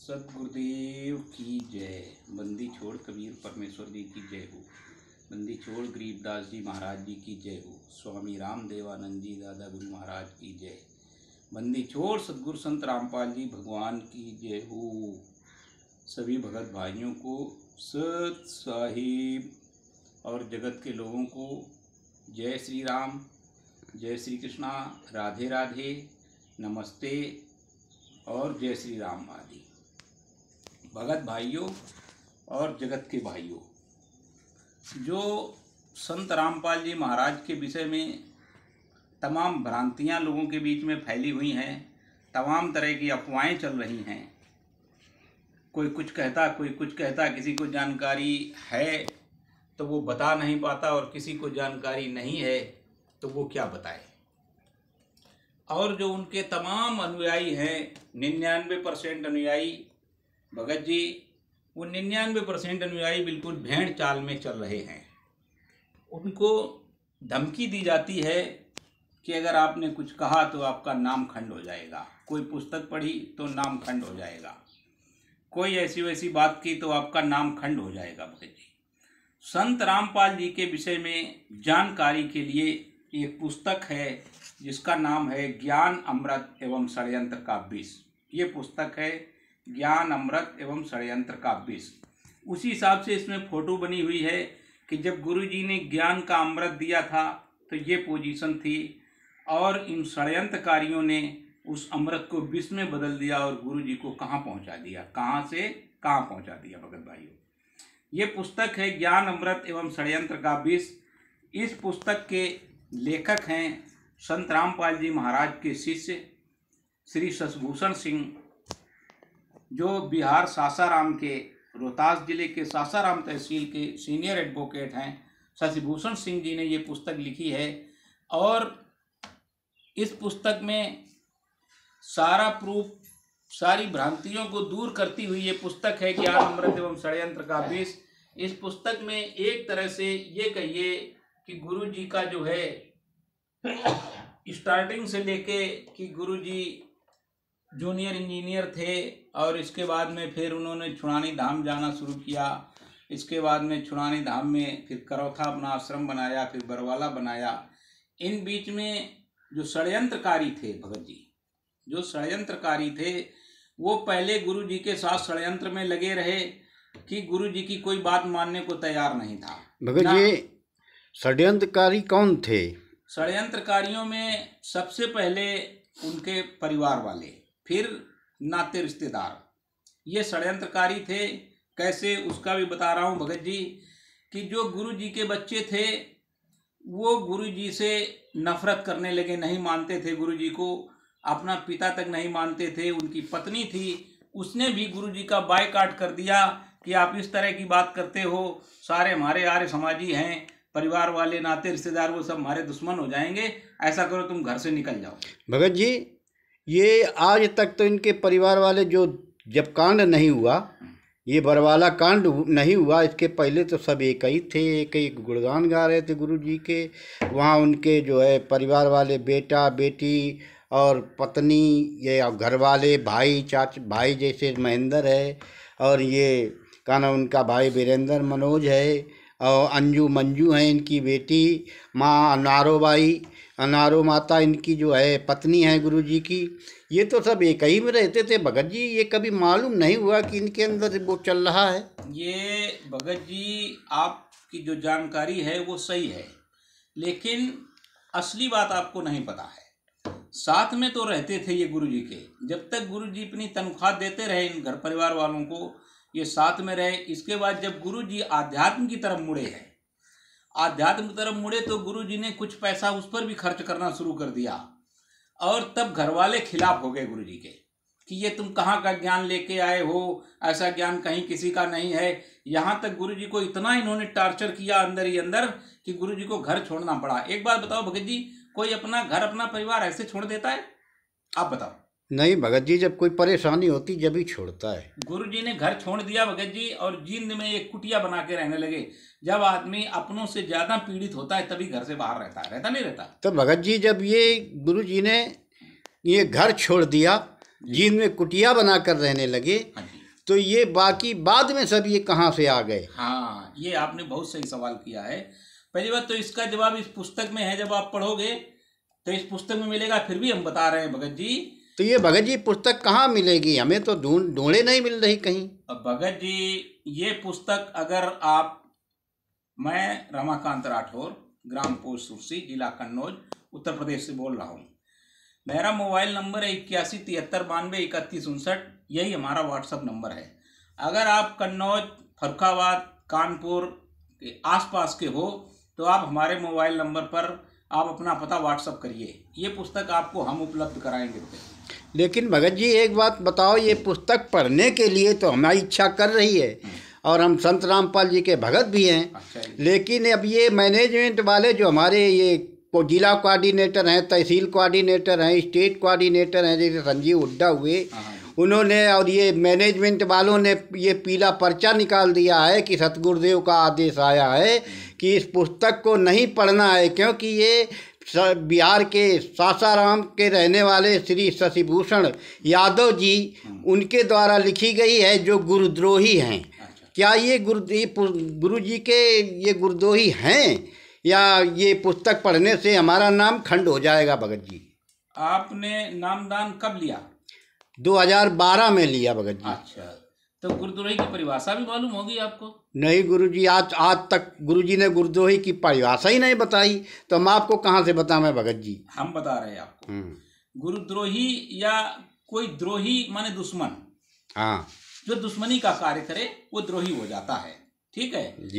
सदगुरुदेव की जय। बंदी छोड़ कबीर परमेश्वर जी की जय हो। बंदी छोड़ गरीबदास जी महाराज जी की जय हो। स्वामी रामदेवानंद जी दादा गुरु महाराज की जय। बंदी छोड़ सदगुरु संत रामपाल जी भगवान की जय हो। सभी भगत भाइयों को, सत साहिब और जगत के लोगों को जय श्री राम, जय श्री कृष्णा, राधे राधे, नमस्ते और जय श्री राम आदि। भगत भाइयों और जगत के भाइयों, जो संत रामपाल जी महाराज के विषय में तमाम भ्रांतियां लोगों के बीच में फैली हुई हैं, तमाम तरह की अफवाहें चल रही हैं। कोई कुछ कहता, कोई कुछ कहता। किसी को जानकारी है तो वो बता नहीं पाता, और किसी को जानकारी नहीं है तो वो क्या बताए। और जो उनके तमाम अनुयायी हैं, 99% अनुयायी भगत जी, वो 99% अनुयायी बिल्कुल भेड़ चाल में चल रहे हैं। उनको धमकी दी जाती है कि अगर आपने कुछ कहा तो आपका नाम खंड हो जाएगा। कोई पुस्तक पढ़ी तो नाम खंड हो जाएगा। कोई ऐसी वैसी बात की तो आपका नाम खंड हो जाएगा। भगत जी, संत रामपाल जी के विषय में जानकारी के लिए एक पुस्तक है जिसका नाम है ज्ञान अमृत एवं षड्यंत्र का विष। ये पुस्तक है ज्ञान अमृत एवं षड्यंत्र का विष। उसी हिसाब से इसमें फोटो बनी हुई है कि जब गुरु जी ने ज्ञान का अमृत दिया था तो ये पोजीशन थी, और इन षड्यंत्रकारियों ने उस अमृत को विष में बदल दिया और गुरु जी को कहाँ पहुँचा दिया, कहाँ से कहाँ पहुँचा दिया। भगत भाइयों, ये पुस्तक है ज्ञान अमृत एवं षड्यंत्र का विष। इस पुस्तक के लेखक हैं संत रामपाल जी महाराज के शिष्य श्री शशिभूषण सिंह, जो बिहार सासाराम के, रोहतास जिले के सासाराम तहसील के सीनियर एडवोकेट हैं। शशिभूषण सिंह जी ने ये पुस्तक लिखी है, और इस पुस्तक में सारा प्रूफ, सारी भ्रांतियों को दूर करती हुई ये पुस्तक है ज्ञान अमृत एवं षड्यंत्र का विष। इस पुस्तक में एक तरह से ये कहिए कि गुरु जी का जो है स्टार्टिंग से लेके कि गुरु जी जूनियर इंजीनियर थे, और इसके बाद में फिर उन्होंने छुड़ानी धाम जाना शुरू किया। इसके बाद में छुड़ानी धाम में फिर करौथा अपना आश्रम बनाया, फिर बरवाला बनाया। इन बीच में जो षड्यंत्रकारी थे भगत जी, जो षड्यंत्रकारी थे, वो पहले गुरु जी के साथ षड्यंत्र में लगे रहे कि गुरु जी की कोई बात मानने को तैयार नहीं था। भगत जी, षड्यंत्रकारी कौन थे? षड्यंत्रकारियों में सबसे पहले उनके परिवार वाले, फिर नाते रिश्तेदार, ये षड्यंत्रकारी थे। कैसे, उसका भी बता रहा हूँ भगत जी, कि जो गुरु जी के बच्चे थे वो गुरु जी से नफरत करने लगे, नहीं मानते थे गुरु जी को, अपना पिता तक नहीं मानते थे। उनकी पत्नी थी, उसने भी गुरु जी का बायकॉट कर दिया कि आप इस तरह की बात करते हो, सारे हमारे आर्य समाजी हैं, परिवार वाले, नाते रिश्तेदार, वो सब हमारे दुश्मन हो जाएंगे, ऐसा करो तुम घर से निकल जाओ। भगत जी, ये आज तक तो इनके परिवार वाले, जो जब कांड नहीं हुआ, ये बरवाला कांड नहीं हुआ, इसके पहले तो सब एक ही थे, एक ही गुणगान गा रहे थे गुरु जी के। वहाँ उनके जो है परिवार वाले, बेटा बेटी और पत्नी, ये घर वाले, भाई, चाचा भाई जैसे महेंद्र है, और ये का नाम उनका भाई वीरेंद्र मनोज है, और अंजू मंजू है इनकी बेटी, माँ अनारो बाई, अनारो माता इनकी जो है पत्नी है गुरु जी की। ये तो सब एक ही में रहते थे भगत जी। ये कभी मालूम नहीं हुआ कि इनके अंदर वो चल रहा है। ये भगत जी, आपकी जो जानकारी है वो सही है, लेकिन असली बात आपको नहीं पता है। साथ में तो रहते थे ये गुरु जी के, जब तक गुरु जी अपनी तनख्वाह देते रहे इन घर परिवार वालों को, ये साथ में रहे। इसके बाद जब गुरु जी आध्यात्म की तरफ मुड़े हैं, आध्यात्म की तरफ मुड़े, तो गुरु जी ने कुछ पैसा उस पर भी खर्च करना शुरू कर दिया, और तब घर वाले खिलाफ हो गए गुरु जी के कि ये तुम कहाँ का ज्ञान लेके आए हो, ऐसा ज्ञान कहीं किसी का नहीं है। यहाँ तक गुरु जी को इतना इन्होंने टार्चर किया अंदर ही अंदर कि गुरु जी को घर छोड़ना पड़ा। एक बात बताओ भगत जी, कोई अपना घर, अपना परिवार ऐसे छोड़ देता है? आप बताओ। नहीं भगत जी, जब कोई परेशानी होती जब ही छोड़ता है। गुरु जी ने घर छोड़ दिया भगत जी, और जींद में एक कुटिया बना के रहने लगे। जब आदमी अपनों से ज्यादा पीड़ित होता है तभी घर से बाहर रहता है, रहता नहीं रहता। तो भगत जी, जब ये गुरु जी ने ये घर छोड़ दिया, जींद में कुटिया बना कर रहने लगे, तो ये बाकी बाद में सब ये कहाँ से आ गए? हाँ, ये आपने बहुत सही सवाल किया है। पहली बात तो इसका जवाब इस पुस्तक में है, जब आप पढ़ोगे तो इस पुस्तक में मिलेगा। फिर भी हम बता रहे हैं भगत जी। तो ये भगत जी पुस्तक कहाँ मिलेगी? हमें तो ढूंढे नहीं मिल रही कहीं। अब भगत जी, ये पुस्तक अगर आप, मैं रमाकांत राठौर, ग्राम पोस्ट सुरसी, जिला कन्नौज, उत्तर प्रदेश से बोल रहा हूँ। मेरा मोबाइल नंबर है 8173923159। यही हमारा व्हाट्सअप नंबर है। अगर आप कन्नौज, फर्रुखाबाद, कानपुर के आसपास के हो तो आप हमारे मोबाइल नंबर पर आप अपना पता व्हाट्सअप करिए। ये पुस्तक आपको हम उपलब्ध कराएंगे। लेकिन भगत जी एक बात बताओ, ये पुस्तक पढ़ने के लिए तो हमारी इच्छा कर रही है और हम संत रामपाल जी के भगत भी हैं। अच्छा, लेकिन अब ये मैनेजमेंट वाले जो हमारे ये जिला कोऑर्डिनेटर हैं, तहसील कोऑर्डिनेटर हैं, स्टेट कोऑर्डिनेटर हैं, जैसे संजीव हुड्डा हुए, उन्होंने और ये मैनेजमेंट वालों ने ये पीला पर्चा निकाल दिया है कि सतगुरुदेव का आदेश आया है कि इस पुस्तक को नहीं पढ़ना है, क्योंकि ये बिहार के सासाराम के रहने वाले श्री शशिभूषण यादव जी, उनके द्वारा लिखी गई है, जो गुरुद्रोही हैं। क्या ये गुरु जी के ये गुरुद्रोही हैं, या ये पुस्तक पढ़ने से हमारा नाम खंड हो जाएगा? भगत जी, आपने नामदान कब लिया? 2012 में लिया भगत जी। अच्छा, तो गुरुद्रोही की परिभाषा भी मालूम होगी आपको? नहीं गुरुजी, आज तक गुरुजी ने गुरुद्रोही की परिभाषा ही नहीं बताई, तो हम आपको कहाँ से बताएं भगत जी? हम बता रहे हैं आपको। गुरुद्रोही या कोई द्रोही माने दुश्मन। हाँ, जो दुश्मनी का कार्य करे वो द्रोही हो जाता है। ठीक है जी।